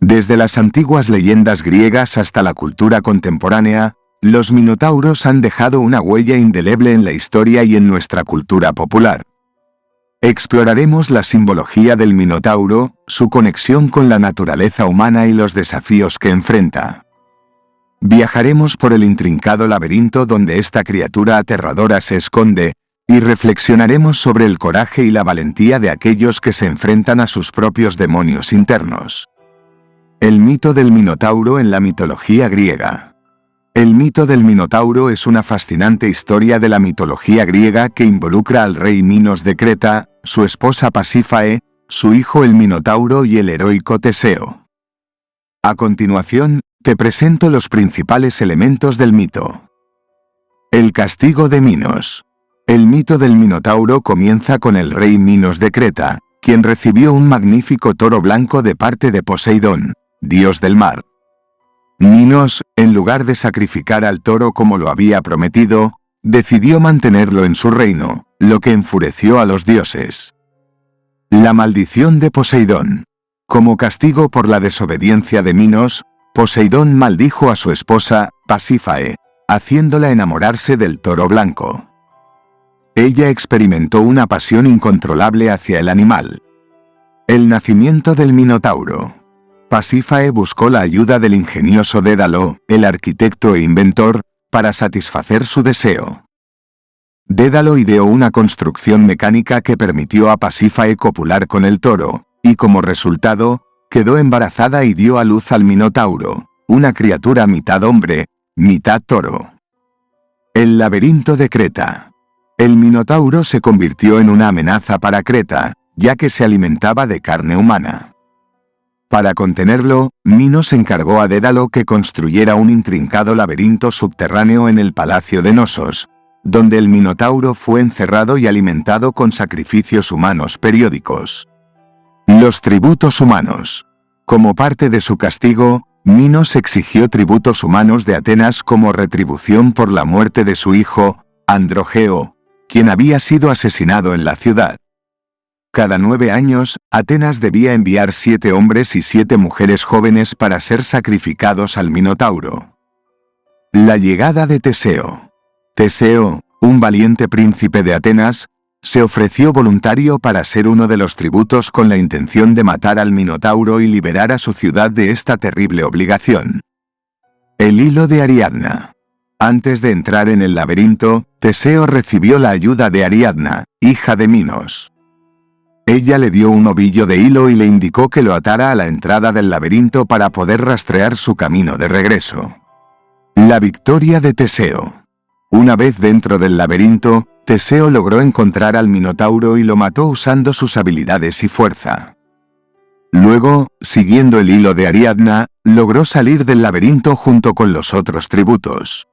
Desde las antiguas leyendas griegas hasta la cultura contemporánea, los minotauros han dejado una huella indeleble en la historia y en nuestra cultura popular. Exploraremos la simbología del minotauro, su conexión con la naturaleza humana y los desafíos que enfrenta. Viajaremos por el intrincado laberinto donde esta criatura aterradora se esconde, y reflexionaremos sobre el coraje y la valentía de aquellos que se enfrentan a sus propios demonios internos. El mito del Minotauro en la mitología griega. El mito del Minotauro es una fascinante historia de la mitología griega que involucra al rey Minos de Creta, su esposa Pasífae, su hijo el Minotauro y el heroico Teseo. A continuación, te presento los principales elementos del mito. El castigo de Minos. El mito del Minotauro comienza con el rey Minos de Creta, quien recibió un magnífico toro blanco de parte de Poseidón, dios del mar. Minos, en lugar de sacrificar al toro como lo había prometido, decidió mantenerlo en su reino, lo que enfureció a los dioses. La maldición de Poseidón. Como castigo por la desobediencia de Minos, Poseidón maldijo a su esposa, Pasífae, haciéndola enamorarse del toro blanco. Ella experimentó una pasión incontrolable hacia el animal. El nacimiento del Minotauro. Pasífae buscó la ayuda del ingenioso Dédalo, el arquitecto e inventor, para satisfacer su deseo. Dédalo ideó una construcción mecánica que permitió a Pasífae copular con el toro, y como resultado, quedó embarazada y dio a luz al Minotauro, una criatura mitad hombre, mitad toro. El laberinto de Creta. El Minotauro se convirtió en una amenaza para Creta, ya que se alimentaba de carne humana. Para contenerlo, Minos encargó a Dédalo que construyera un intrincado laberinto subterráneo en el palacio de Nosos, donde el Minotauro fue encerrado y alimentado con sacrificios humanos periódicos. Los tributos humanos. Como parte de su castigo, Minos exigió tributos humanos de Atenas como retribución por la muerte de su hijo, Androgeo, quien había sido asesinado en la ciudad. Cada 9 años, Atenas debía enviar 7 hombres y 7 mujeres jóvenes para ser sacrificados al Minotauro. La llegada de Teseo. Teseo, un valiente príncipe de Atenas, se ofreció voluntario para ser uno de los tributos con la intención de matar al Minotauro y liberar a su ciudad de esta terrible obligación. El hilo de Ariadna. Antes de entrar en el laberinto, Teseo recibió la ayuda de Ariadna, hija de Minos. Ella le dio un ovillo de hilo y le indicó que lo atara a la entrada del laberinto para poder rastrear su camino de regreso. La victoria de Teseo. Una vez dentro del laberinto, Teseo logró encontrar al Minotauro y lo mató usando sus habilidades y fuerza. Luego, siguiendo el hilo de Ariadna, logró salir del laberinto junto con los otros tributos.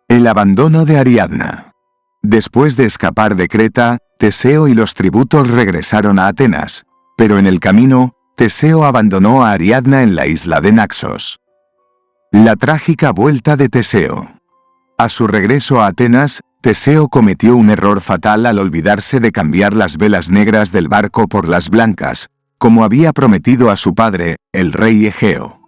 El abandono de Ariadna. Después de escapar de Creta, Teseo y los tributos regresaron a Atenas, pero en el camino, Teseo abandonó a Ariadna en la isla de Naxos. La trágica vuelta de Teseo. A su regreso a Atenas, Teseo cometió un error fatal al olvidarse de cambiar las velas negras del barco por las blancas, como había prometido a su padre, el rey Egeo.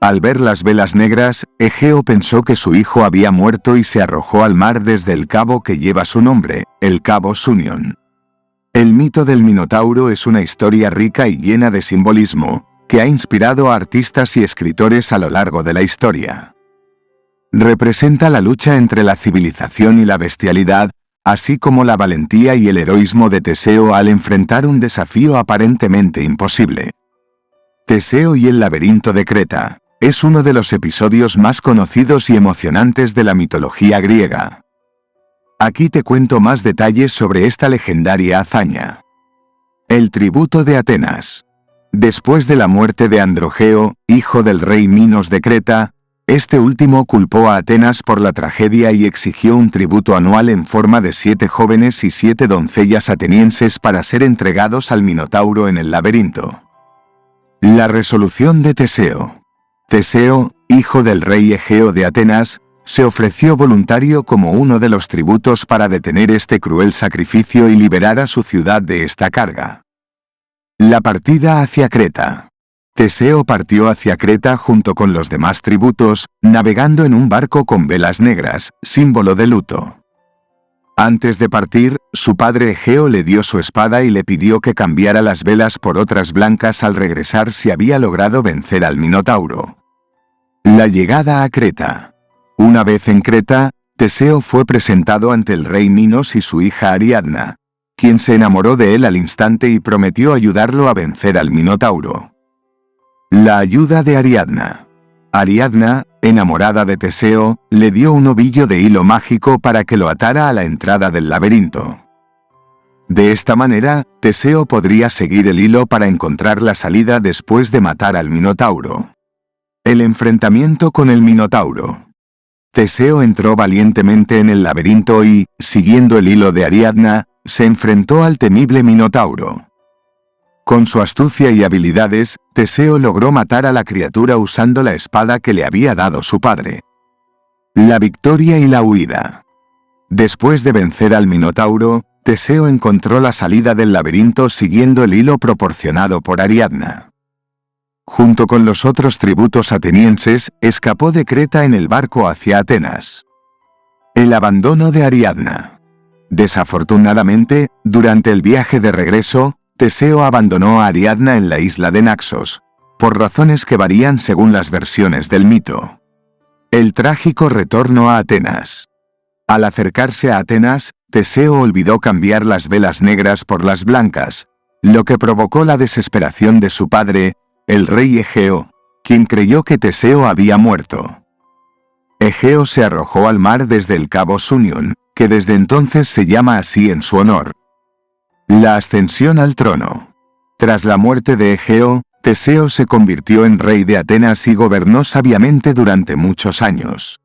Al ver las velas negras, Egeo pensó que su hijo había muerto y se arrojó al mar desde el cabo que lleva su nombre, el cabo Sunion. El mito del Minotauro es una historia rica y llena de simbolismo, que ha inspirado a artistas y escritores a lo largo de la historia. Representa la lucha entre la civilización y la bestialidad, así como la valentía y el heroísmo de Teseo al enfrentar un desafío aparentemente imposible. Teseo y el laberinto de Creta. Es uno de los episodios más conocidos y emocionantes de la mitología griega. Aquí te cuento más detalles sobre esta legendaria hazaña. El tributo de Atenas. Después de la muerte de Androgeo, hijo del rey Minos de Creta, este último culpó a Atenas por la tragedia y exigió un tributo anual en forma de 7 jóvenes y 7 doncellas atenienses para ser entregados al Minotauro en el laberinto. La resolución de Teseo. Teseo, hijo del rey Egeo de Atenas, se ofreció voluntario como uno de los tributos para detener este cruel sacrificio y liberar a su ciudad de esta carga. La partida hacia Creta. Teseo partió hacia Creta junto con los demás tributos, navegando en un barco con velas negras, símbolo de luto. Antes de partir, su padre Egeo le dio su espada y le pidió que cambiara las velas por otras blancas al regresar si había logrado vencer al Minotauro. La llegada a Creta. Una vez en Creta, Teseo fue presentado ante el rey Minos y su hija Ariadna, quien se enamoró de él al instante y prometió ayudarlo a vencer al Minotauro. La ayuda de Ariadna. Ariadna, enamorada de Teseo, le dio un ovillo de hilo mágico para que lo atara a la entrada del laberinto. De esta manera, Teseo podría seguir el hilo para encontrar la salida después de matar al Minotauro. El enfrentamiento con el Minotauro. Teseo entró valientemente en el laberinto y, siguiendo el hilo de Ariadna, se enfrentó al temible Minotauro. Con su astucia y habilidades, Teseo logró matar a la criatura usando la espada que le había dado su padre. La victoria y la huida. Después de vencer al Minotauro, Teseo encontró la salida del laberinto siguiendo el hilo proporcionado por Ariadna. Junto con los otros tributos atenienses, escapó de Creta en el barco hacia Atenas. El abandono de Ariadna. Desafortunadamente, durante el viaje de regreso, Teseo abandonó a Ariadna en la isla de Naxos, por razones que varían según las versiones del mito. El trágico retorno a Atenas. Al acercarse a Atenas, Teseo olvidó cambiar las velas negras por las blancas, lo que provocó la desesperación de su padre, el rey Egeo, quien creyó que Teseo había muerto. Egeo se arrojó al mar desde el cabo Sunion, que desde entonces se llama así en su honor. La ascensión al trono. Tras la muerte de Egeo, Teseo se convirtió en rey de Atenas y gobernó sabiamente durante muchos años.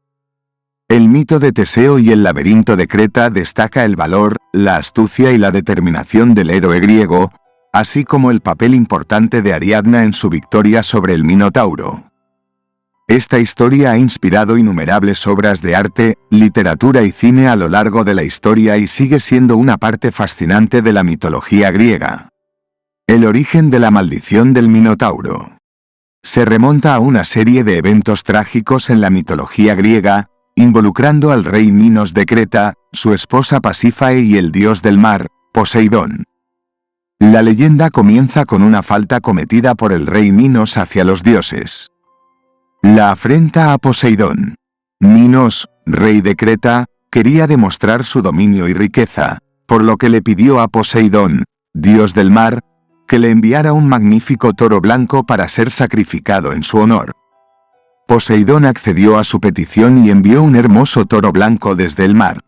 El mito de Teseo y el laberinto de Creta destaca el valor, la astucia y la determinación del héroe griego, así como el papel importante de Ariadna en su victoria sobre el Minotauro. Esta historia ha inspirado innumerables obras de arte, literatura y cine a lo largo de la historia y sigue siendo una parte fascinante de la mitología griega. El origen de la maldición del Minotauro. Se remonta a una serie de eventos trágicos en la mitología griega, involucrando al rey Minos de Creta, su esposa Pasífae y el dios del mar, Poseidón. La leyenda comienza con una falta cometida por el rey Minos hacia los dioses. La afrenta a Poseidón. Minos, rey de Creta, quería demostrar su dominio y riqueza, por lo que le pidió a Poseidón, dios del mar, que le enviara un magnífico toro blanco para ser sacrificado en su honor. Poseidón accedió a su petición y envió un hermoso toro blanco desde el mar.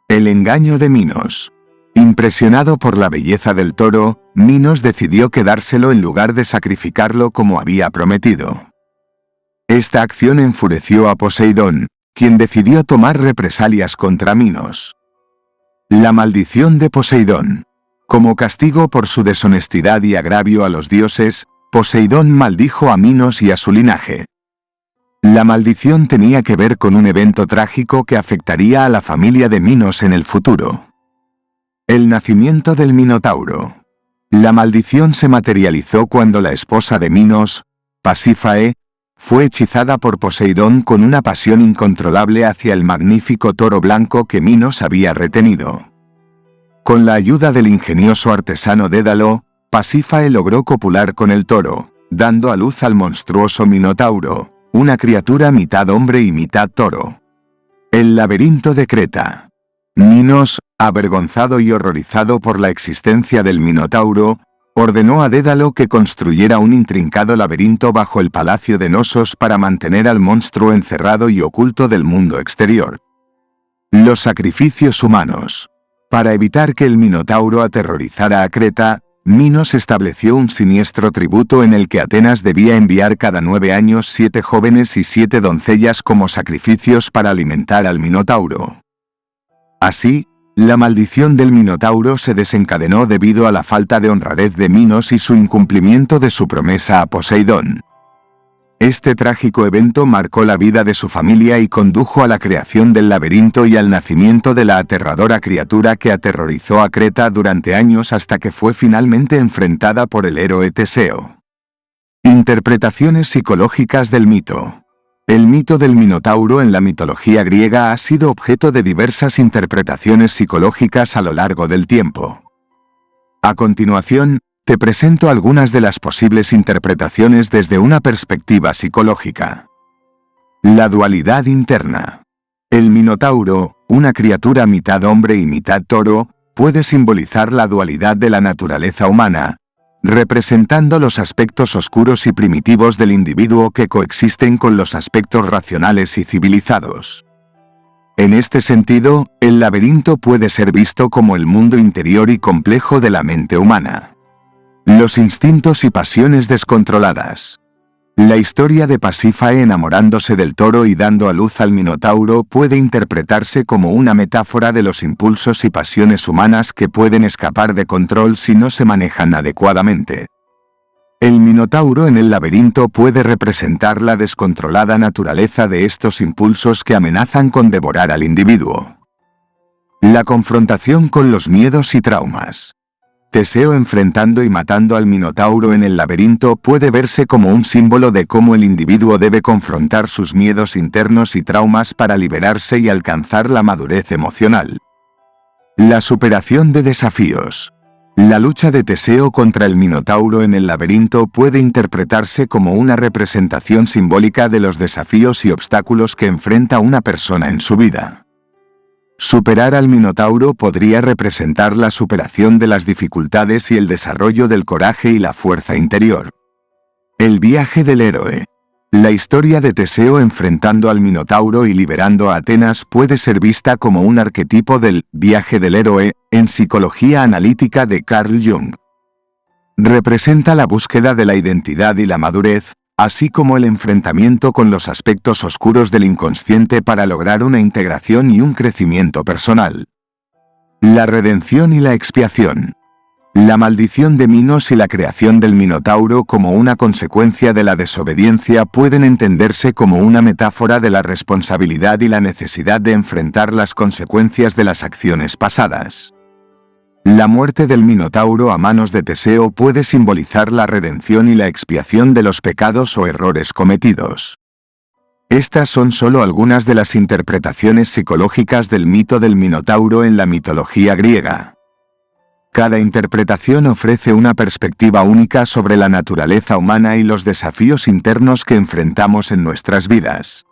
El engaño de Minos. Impresionado por la belleza del toro, Minos decidió quedárselo en lugar de sacrificarlo como había prometido. Esta acción enfureció a Poseidón, quien decidió tomar represalias contra Minos. La maldición de Poseidón. Como castigo por su deshonestidad y agravio a los dioses, Poseidón maldijo a Minos y a su linaje. La maldición tenía que ver con un evento trágico que afectaría a la familia de Minos en el futuro. El nacimiento del Minotauro. La maldición se materializó cuando la esposa de Minos, Pasífae, fue hechizada por Poseidón con una pasión incontrolable hacia el magnífico toro blanco que Minos había retenido. Con la ayuda del ingenioso artesano Dédalo, Pasífae logró copular con el toro, dando a luz al monstruoso Minotauro, una criatura mitad hombre y mitad toro. El laberinto de Creta. Minos, avergonzado y horrorizado por la existencia del Minotauro, ordenó a Dédalo que construyera un intrincado laberinto bajo el palacio de Nosos para mantener al monstruo encerrado y oculto del mundo exterior. Los sacrificios humanos. Para evitar que el Minotauro aterrorizara a Creta, Minos estableció un siniestro tributo en el que Atenas debía enviar cada 9 años 7 jóvenes y 7 doncellas como sacrificios para alimentar al Minotauro. Así, la maldición del Minotauro se desencadenó debido a la falta de honradez de Minos y su incumplimiento de su promesa a Poseidón. Este trágico evento marcó la vida de su familia y condujo a la creación del laberinto y al nacimiento de la aterradora criatura que aterrorizó a Creta durante años hasta que fue finalmente enfrentada por el héroe Teseo. Interpretaciones psicológicas del mito. El mito del Minotauro en la mitología griega ha sido objeto de diversas interpretaciones psicológicas a lo largo del tiempo. A continuación, te presento algunas de las posibles interpretaciones desde una perspectiva psicológica. La dualidad interna. El Minotauro, una criatura mitad hombre y mitad toro, puede simbolizar la dualidad de la naturaleza humana, representando los aspectos oscuros y primitivos del individuo que coexisten con los aspectos racionales y civilizados. En este sentido, el laberinto puede ser visto como el mundo interior y complejo de la mente humana. Los instintos y pasiones descontroladas. La historia de Pasífae enamorándose del toro y dando a luz al Minotauro puede interpretarse como una metáfora de los impulsos y pasiones humanas que pueden escapar de control si no se manejan adecuadamente. El Minotauro en el laberinto puede representar la descontrolada naturaleza de estos impulsos que amenazan con devorar al individuo. La confrontación con los miedos y traumas. Teseo enfrentando y matando al Minotauro en el laberinto puede verse como un símbolo de cómo el individuo debe confrontar sus miedos internos y traumas para liberarse y alcanzar la madurez emocional. La superación de desafíos. La lucha de Teseo contra el Minotauro en el laberinto puede interpretarse como una representación simbólica de los desafíos y obstáculos que enfrenta una persona en su vida. Superar al Minotauro podría representar la superación de las dificultades y el desarrollo del coraje y la fuerza interior. El viaje del héroe. La historia de Teseo enfrentando al Minotauro y liberando a Atenas puede ser vista como un arquetipo del viaje del héroe en psicología analítica de Carl Jung. Representa la búsqueda de la identidad y la madurez, así como el enfrentamiento con los aspectos oscuros del inconsciente para lograr una integración y un crecimiento personal. La redención y la expiación. La maldición de Minos y la creación del Minotauro como una consecuencia de la desobediencia pueden entenderse como una metáfora de la responsabilidad y la necesidad de enfrentar las consecuencias de las acciones pasadas. La muerte del Minotauro a manos de Teseo puede simbolizar la redención y la expiación de los pecados o errores cometidos. Estas son solo algunas de las interpretaciones psicológicas del mito del Minotauro en la mitología griega. Cada interpretación ofrece una perspectiva única sobre la naturaleza humana y los desafíos internos que enfrentamos en nuestras vidas.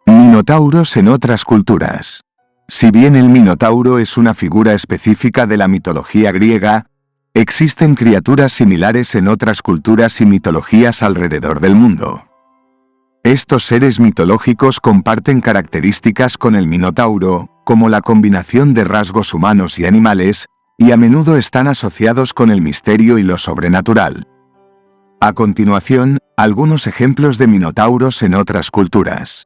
Minotauros en otras culturas. Si bien el Minotauro es una figura específica de la mitología griega, existen criaturas similares en otras culturas y mitologías alrededor del mundo. Estos seres mitológicos comparten características con el Minotauro, como la combinación de rasgos humanos y animales, y a menudo están asociados con el misterio y lo sobrenatural. A continuación, algunos ejemplos de minotauros en otras culturas.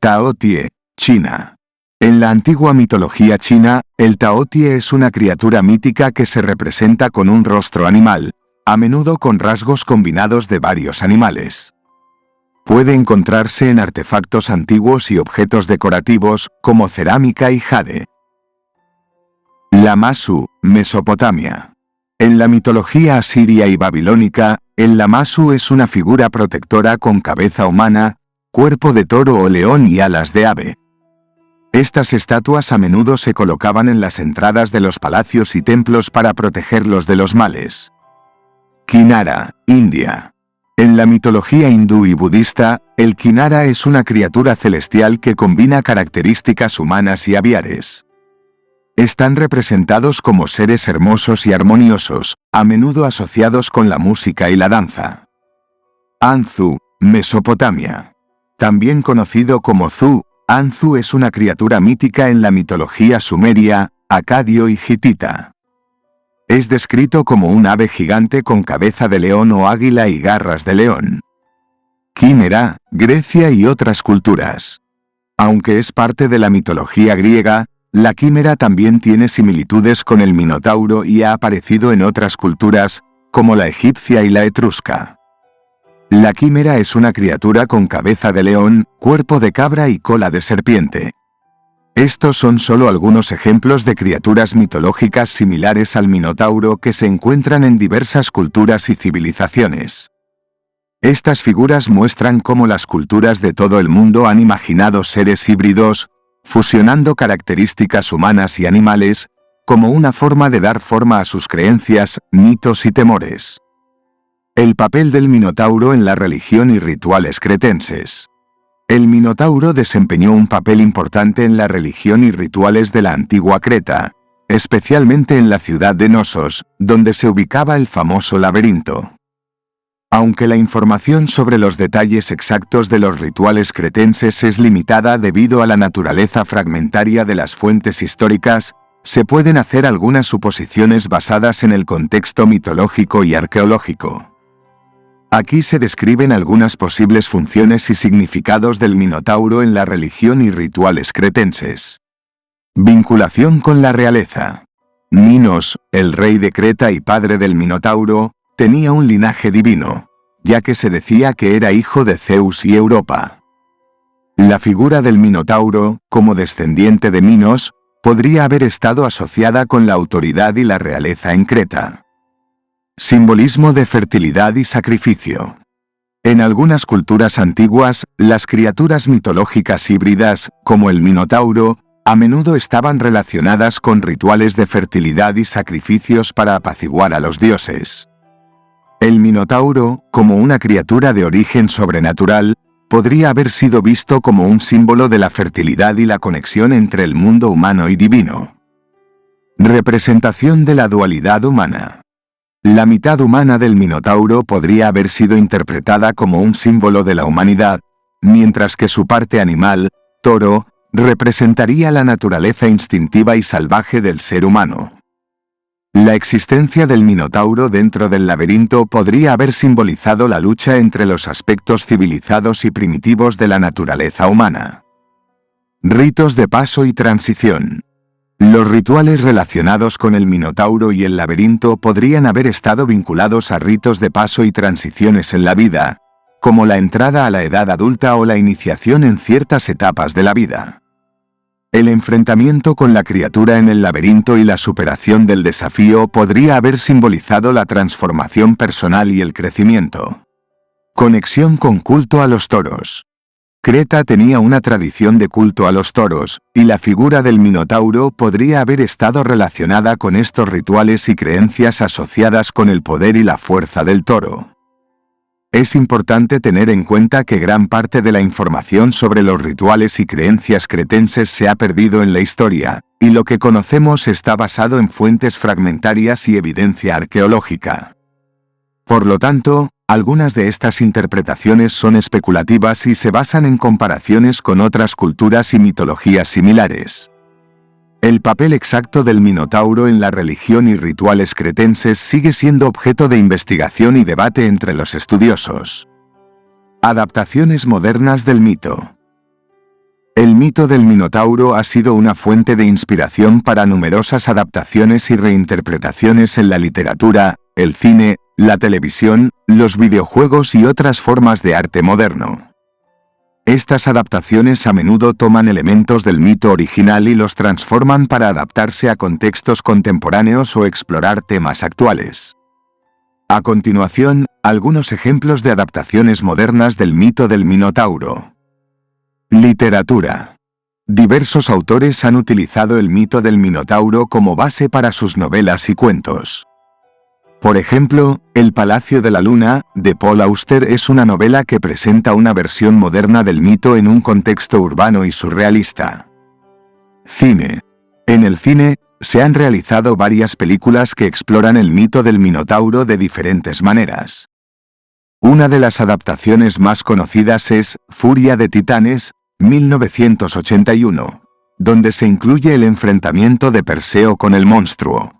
Taotie, China. En la antigua mitología china, el Taotie es una criatura mítica que se representa con un rostro animal, a menudo con rasgos combinados de varios animales. Puede encontrarse en artefactos antiguos y objetos decorativos, como cerámica y jade. Lamassu, Mesopotamia. En la mitología asiria y babilónica, el Lamassu es una figura protectora con cabeza humana, cuerpo de toro o león y alas de ave. Estas estatuas a menudo se colocaban en las entradas de los palacios y templos para protegerlos de los males. Kinara, India. En la mitología hindú y budista, el Kinara es una criatura celestial que combina características humanas y aviares. Están representados como seres hermosos y armoniosos, a menudo asociados con la música y la danza. Anzu, Mesopotamia. También conocido como Zu, Anzu es una criatura mítica en la mitología sumeria, acadio y hitita. Es descrito como un ave gigante con cabeza de león o águila y garras de león. Quimera, Grecia y otras culturas. Aunque es parte de la mitología griega, la quimera también tiene similitudes con el Minotauro y ha aparecido en otras culturas, como la egipcia y la etrusca. La quimera es una criatura con cabeza de león, cuerpo de cabra y cola de serpiente. Estos son solo algunos ejemplos de criaturas mitológicas similares al Minotauro que se encuentran en diversas culturas y civilizaciones. Estas figuras muestran cómo las culturas de todo el mundo han imaginado seres híbridos, fusionando características humanas y animales, como una forma de dar forma a sus creencias, mitos y temores. El papel del Minotauro en la religión y rituales cretenses. El Minotauro desempeñó un papel importante en la religión y rituales de la antigua Creta, especialmente en la ciudad de Knossos, donde se ubicaba el famoso laberinto. Aunque la información sobre los detalles exactos de los rituales cretenses es limitada debido a la naturaleza fragmentaria de las fuentes históricas, se pueden hacer algunas suposiciones basadas en el contexto mitológico y arqueológico. Aquí se describen algunas posibles funciones y significados del Minotauro en la religión y rituales cretenses. Vinculación con la realeza. Minos, el rey de Creta y padre del Minotauro, tenía un linaje divino, ya que se decía que era hijo de Zeus y Europa. La figura del Minotauro, como descendiente de Minos, podría haber estado asociada con la autoridad y la realeza en Creta. Simbolismo de fertilidad y sacrificio. En algunas culturas antiguas, las criaturas mitológicas híbridas, como el Minotauro, a menudo estaban relacionadas con rituales de fertilidad y sacrificios para apaciguar a los dioses. El Minotauro, como una criatura de origen sobrenatural, podría haber sido visto como un símbolo de la fertilidad y la conexión entre el mundo humano y divino. Representación de la dualidad humana. La mitad humana del Minotauro podría haber sido interpretada como un símbolo de la humanidad, mientras que su parte animal, toro, representaría la naturaleza instintiva y salvaje del ser humano. La existencia del Minotauro dentro del laberinto podría haber simbolizado la lucha entre los aspectos civilizados y primitivos de la naturaleza humana. Ritos de paso y transición. Los rituales relacionados con el Minotauro y el laberinto podrían haber estado vinculados a ritos de paso y transiciones en la vida, como la entrada a la edad adulta o la iniciación en ciertas etapas de la vida. El enfrentamiento con la criatura en el laberinto y la superación del desafío podría haber simbolizado la transformación personal y el crecimiento. Conexión con culto a los toros. Creta tenía una tradición de culto a los toros, y la figura del Minotauro podría haber estado relacionada con estos rituales y creencias asociadas con el poder y la fuerza del toro. Es importante tener en cuenta que gran parte de la información sobre los rituales y creencias cretenses se ha perdido en la historia, y lo que conocemos está basado en fuentes fragmentarias y evidencia arqueológica. Por lo tanto, algunas de estas interpretaciones son especulativas y se basan en comparaciones con otras culturas y mitologías similares. El papel exacto del Minotauro en la religión y rituales cretenses sigue siendo objeto de investigación y debate entre los estudiosos. Adaptaciones modernas del mito. El mito del Minotauro ha sido una fuente de inspiración para numerosas adaptaciones y reinterpretaciones en la literatura, el cine, la televisión, los videojuegos y otras formas de arte moderno. Estas adaptaciones a menudo toman elementos del mito original y los transforman para adaptarse a contextos contemporáneos o explorar temas actuales. A continuación, algunos ejemplos de adaptaciones modernas del mito del Minotauro. Literatura. Diversos autores han utilizado el mito del Minotauro como base para sus novelas y cuentos. Por ejemplo, El Palacio de la Luna, de Paul Auster, es una novela que presenta una versión moderna del mito en un contexto urbano y surrealista. Cine. En el cine, se han realizado varias películas que exploran el mito del Minotauro de diferentes maneras. Una de las adaptaciones más conocidas es Furia de Titanes, 1981, donde se incluye el enfrentamiento de Perseo con el monstruo.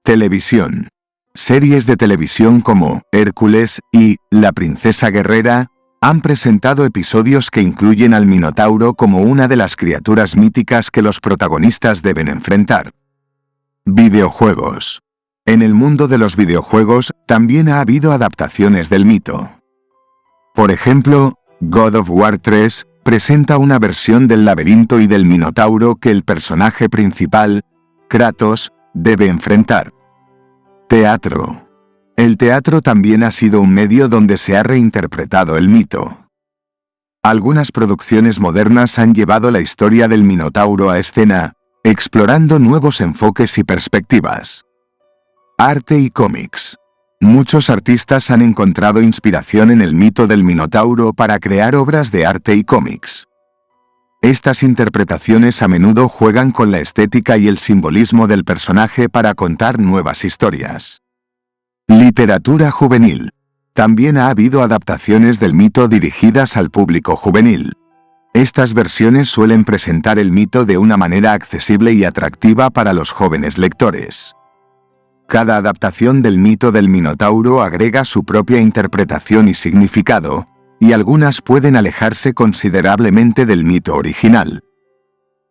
Televisión. Series de televisión como Hércules y La Princesa Guerrera han presentado episodios que incluyen al Minotauro como una de las criaturas míticas que los protagonistas deben enfrentar. Videojuegos. En el mundo de los videojuegos también ha habido adaptaciones del mito. Por ejemplo, God of War 3 presenta una versión del laberinto y del Minotauro que el personaje principal, Kratos, debe enfrentar. Teatro. El teatro también ha sido un medio donde se ha reinterpretado el mito. Algunas producciones modernas han llevado la historia del Minotauro a escena, explorando nuevos enfoques y perspectivas. Arte y cómics. Muchos artistas han encontrado inspiración en el mito del Minotauro para crear obras de arte y cómics. Estas interpretaciones a menudo juegan con la estética y el simbolismo del personaje para contar nuevas historias. Literatura juvenil. También ha habido adaptaciones del mito dirigidas al público juvenil. Estas versiones suelen presentar el mito de una manera accesible y atractiva para los jóvenes lectores. Cada adaptación del mito del Minotauro agrega su propia interpretación y significado, y algunas pueden alejarse considerablemente del mito original.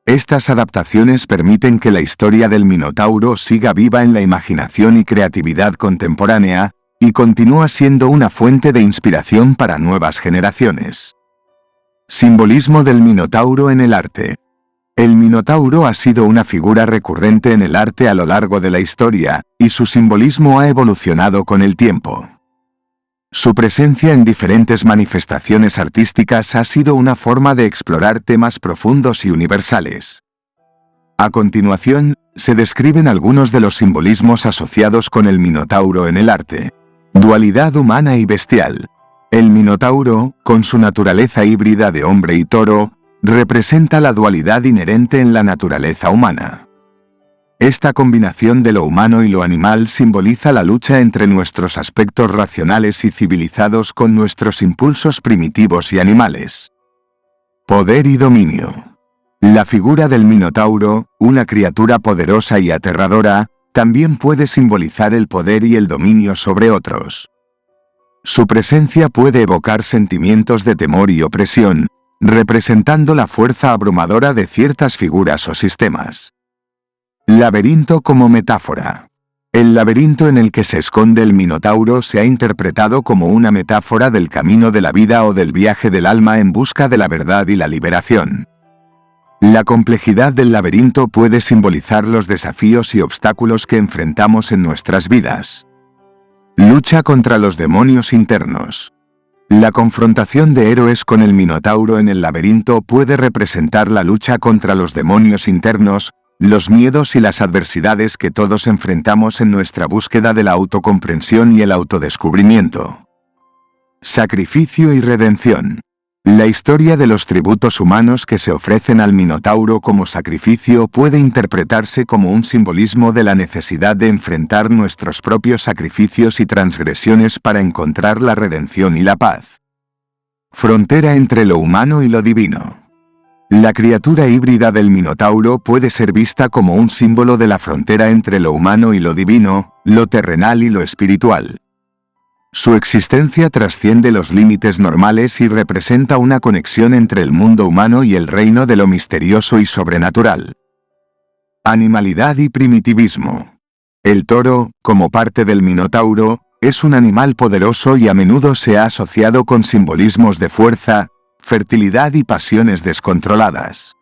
Estas adaptaciones permiten que la historia del Minotauro siga viva en la imaginación y creatividad contemporánea, y continúa siendo una fuente de inspiración para nuevas generaciones. Simbolismo del Minotauro en el arte. El Minotauro ha sido una figura recurrente en el arte a lo largo de la historia, y su simbolismo ha evolucionado con el tiempo. Su presencia en diferentes manifestaciones artísticas ha sido una forma de explorar temas profundos y universales. A continuación, se describen algunos de los simbolismos asociados con el Minotauro en el arte. Dualidad humana y bestial. El Minotauro, con su naturaleza híbrida de hombre y toro, representa la dualidad inherente en la naturaleza humana. Esta combinación de lo humano y lo animal simboliza la lucha entre nuestros aspectos racionales y civilizados con nuestros impulsos primitivos y animales. Poder y dominio. La figura del Minotauro, una criatura poderosa y aterradora, también puede simbolizar el poder y el dominio sobre otros. Su presencia puede evocar sentimientos de temor y opresión, representando la fuerza abrumadora de ciertas figuras o sistemas. Laberinto como metáfora. El laberinto en el que se esconde el Minotauro se ha interpretado como una metáfora del camino de la vida o del viaje del alma en busca de la verdad y la liberación. La complejidad del laberinto puede simbolizar los desafíos y obstáculos que enfrentamos en nuestras vidas. Lucha contra los demonios internos. La confrontación de héroes con el Minotauro en el laberinto puede representar la lucha contra los demonios internos, los miedos y las adversidades que todos enfrentamos en nuestra búsqueda de la autocomprensión y el autodescubrimiento. Sacrificio y redención. La historia de los tributos humanos que se ofrecen al Minotauro como sacrificio puede interpretarse como un simbolismo de la necesidad de enfrentar nuestros propios sacrificios y transgresiones para encontrar la redención y la paz. Frontera entre lo humano y lo divino. La criatura híbrida del Minotauro puede ser vista como un símbolo de la frontera entre lo humano y lo divino, lo terrenal y lo espiritual. Su existencia trasciende los límites normales y representa una conexión entre el mundo humano y el reino de lo misterioso y sobrenatural. Animalidad y primitivismo. El toro, como parte del Minotauro, es un animal poderoso y a menudo se ha asociado con simbolismos de fuerza, fertilidad y pasiones descontroladas.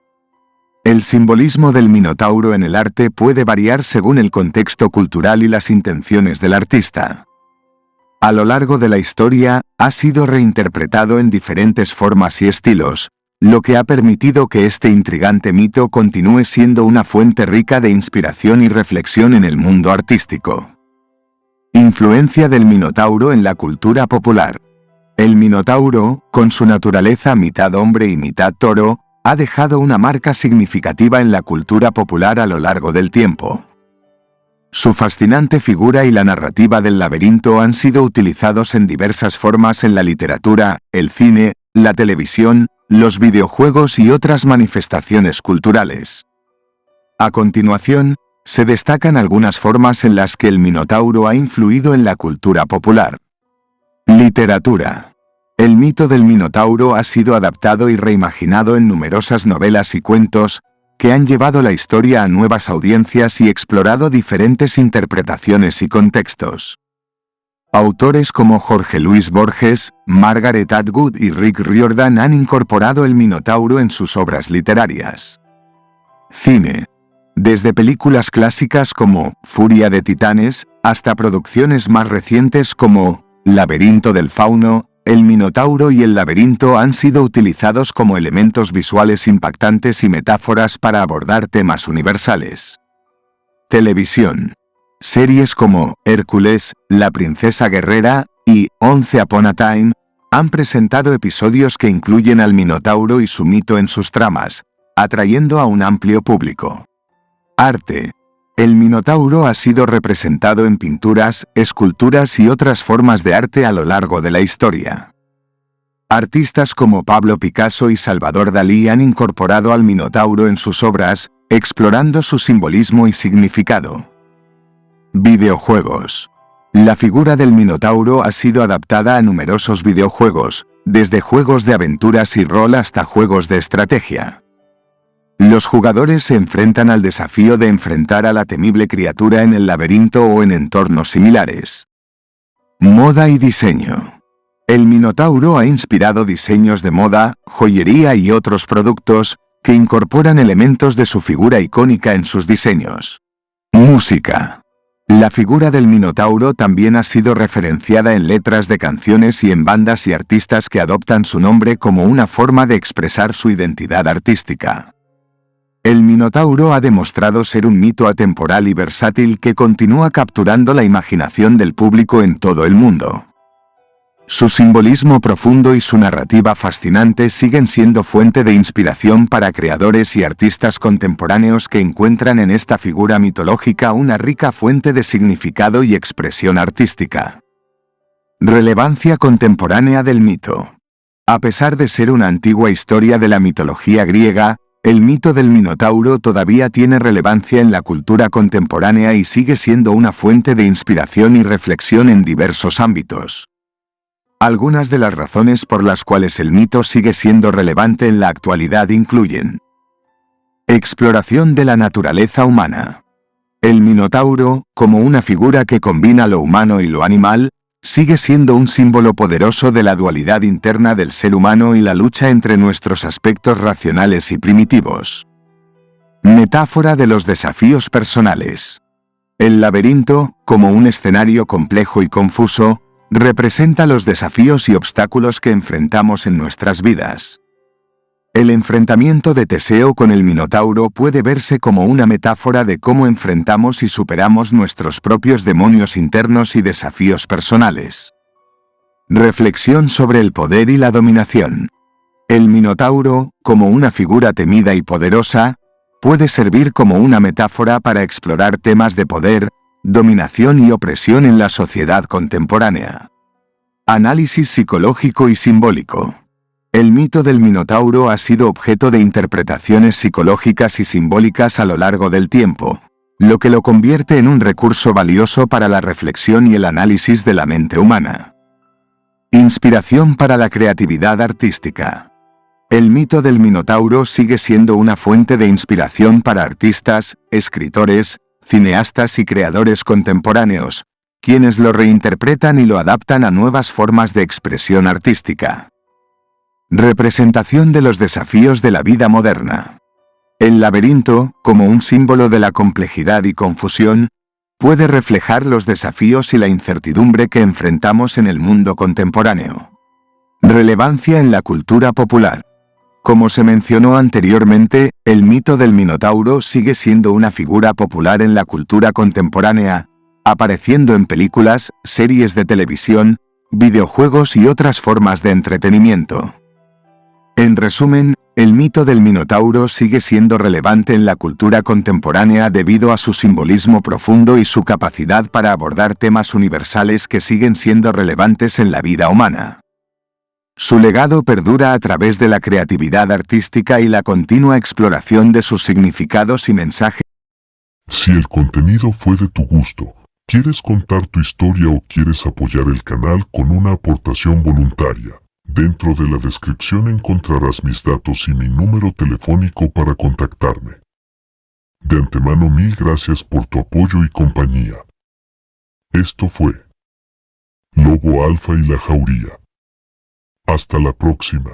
El simbolismo del Minotauro en el arte puede variar según el contexto cultural y las intenciones del artista. A lo largo de la historia, ha sido reinterpretado en diferentes formas y estilos, lo que ha permitido que este intrigante mito continúe siendo una fuente rica de inspiración y reflexión en el mundo artístico. Influencia del Minotauro en la cultura popular. El Minotauro, con su naturaleza mitad hombre y mitad toro, ha dejado una marca significativa en la cultura popular a lo largo del tiempo. Su fascinante figura y la narrativa del laberinto han sido utilizados en diversas formas en la literatura, el cine, la televisión, los videojuegos y otras manifestaciones culturales. A continuación, se destacan algunas formas en las que el Minotauro ha influido en la cultura popular. Literatura. El mito del Minotauro ha sido adaptado y reimaginado en numerosas novelas y cuentos, que han llevado la historia a nuevas audiencias y explorado diferentes interpretaciones y contextos. Autores como Jorge Luis Borges, Margaret Atwood y Rick Riordan han incorporado el Minotauro en sus obras literarias. Cine. Desde películas clásicas como Furia de Titanes, hasta producciones más recientes como Laberinto del Fauno, el Minotauro y el laberinto han sido utilizados como elementos visuales impactantes y metáforas para abordar temas universales. Televisión. Series como Hércules, La Princesa Guerrera y Once Upon a Time han presentado episodios que incluyen al Minotauro y su mito en sus tramas, atrayendo a un amplio público. Arte. El Minotauro ha sido representado en pinturas, esculturas y otras formas de arte a lo largo de la historia. Artistas como Pablo Picasso y Salvador Dalí han incorporado al Minotauro en sus obras, explorando su simbolismo y significado. Videojuegos. La figura del Minotauro ha sido adaptada a numerosos videojuegos, desde juegos de aventuras y rol hasta juegos de estrategia. Los jugadores se enfrentan al desafío de enfrentar a la temible criatura en el laberinto o en entornos similares. Moda y diseño. El Minotauro ha inspirado diseños de moda, joyería y otros productos que incorporan elementos de su figura icónica en sus diseños. Música. La figura del Minotauro también ha sido referenciada en letras de canciones y en bandas y artistas que adoptan su nombre como una forma de expresar su identidad artística. El Minotauro ha demostrado ser un mito atemporal y versátil que continúa capturando la imaginación del público en todo el mundo. Su simbolismo profundo y su narrativa fascinante siguen siendo fuente de inspiración para creadores y artistas contemporáneos que encuentran en esta figura mitológica una rica fuente de significado y expresión artística. Relevancia contemporánea del mito. A pesar de ser una antigua historia de la mitología griega, el mito del Minotauro todavía tiene relevancia en la cultura contemporánea y sigue siendo una fuente de inspiración y reflexión en diversos ámbitos. Algunas de las razones por las cuales el mito sigue siendo relevante en la actualidad incluyen: exploración de la naturaleza humana. El Minotauro, como una figura que combina lo humano y lo animal, sigue siendo un símbolo poderoso de la dualidad interna del ser humano y la lucha entre nuestros aspectos racionales y primitivos. Metáfora de los desafíos personales. El laberinto, como un escenario complejo y confuso, representa los desafíos y obstáculos que enfrentamos en nuestras vidas. El enfrentamiento de Teseo con el Minotauro puede verse como una metáfora de cómo enfrentamos y superamos nuestros propios demonios internos y desafíos personales. Reflexión sobre el poder y la dominación. El Minotauro, como una figura temida y poderosa, puede servir como una metáfora para explorar temas de poder, dominación y opresión en la sociedad contemporánea. Análisis psicológico y simbólico. El mito del Minotauro ha sido objeto de interpretaciones psicológicas y simbólicas a lo largo del tiempo, lo que lo convierte en un recurso valioso para la reflexión y el análisis de la mente humana. Inspiración para la creatividad artística. El mito del Minotauro sigue siendo una fuente de inspiración para artistas, escritores, cineastas y creadores contemporáneos, quienes lo reinterpretan y lo adaptan a nuevas formas de expresión artística. Representación de los desafíos de la vida moderna. El laberinto, como un símbolo de la complejidad y confusión, puede reflejar los desafíos y la incertidumbre que enfrentamos en el mundo contemporáneo. Relevancia en la cultura popular. Como se mencionó anteriormente, el mito del Minotauro sigue siendo una figura popular en la cultura contemporánea, apareciendo en películas, series de televisión, videojuegos y otras formas de entretenimiento. En resumen, el mito del Minotauro sigue siendo relevante en la cultura contemporánea debido a su simbolismo profundo y su capacidad para abordar temas universales que siguen siendo relevantes en la vida humana. Su legado perdura a través de la creatividad artística y la continua exploración de sus significados y mensajes. Si el contenido fue de tu gusto, quieres contar tu historia o quieres apoyar el canal con una aportación voluntaria, dentro de la descripción encontrarás mis datos y mi número telefónico para contactarme. De antemano, mil gracias por tu apoyo y compañía. Esto fue Lobo Alfa y la Jauría. Hasta la próxima.